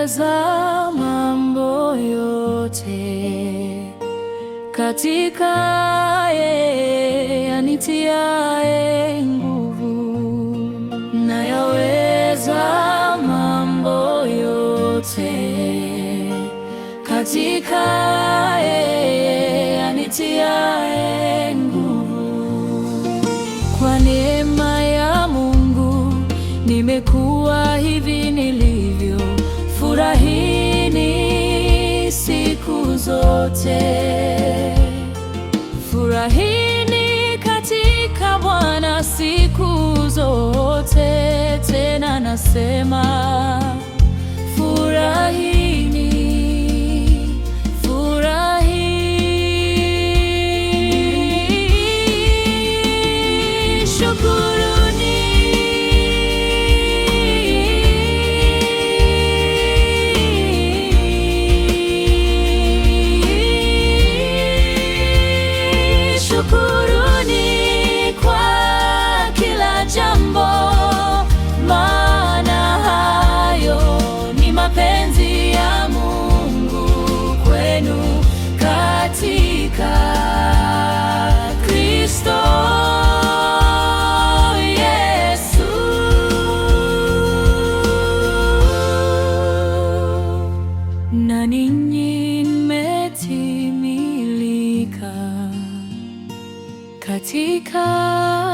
nayaweza mambo yote katika yeye anitiaye nguvu. Nayaweza mambo yote katika yeye anitiaye nguvu. Kwa neema ya Mungu nimekuwa hivi nilivyo. Furahini siku zote, furahini katika Bwana siku zote. Tena nasema furahini, furahini, shukuruni, shukuruni kwa kila jambo, maana hayo ni mapenzi ya Mungu kwenu katika Kristo Yesu. Na ninyi mmetimilika katika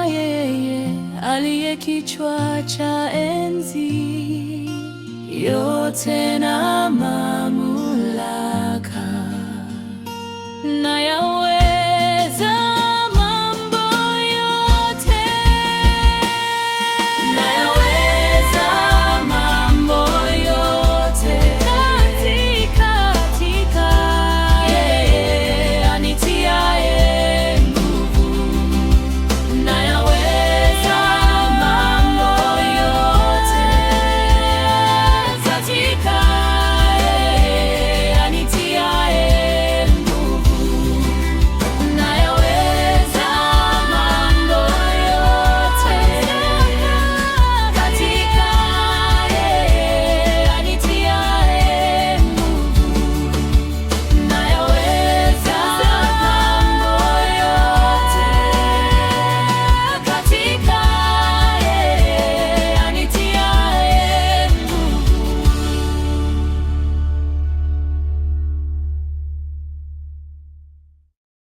yeye aliye kichwa cha enzi yote na mamlaka na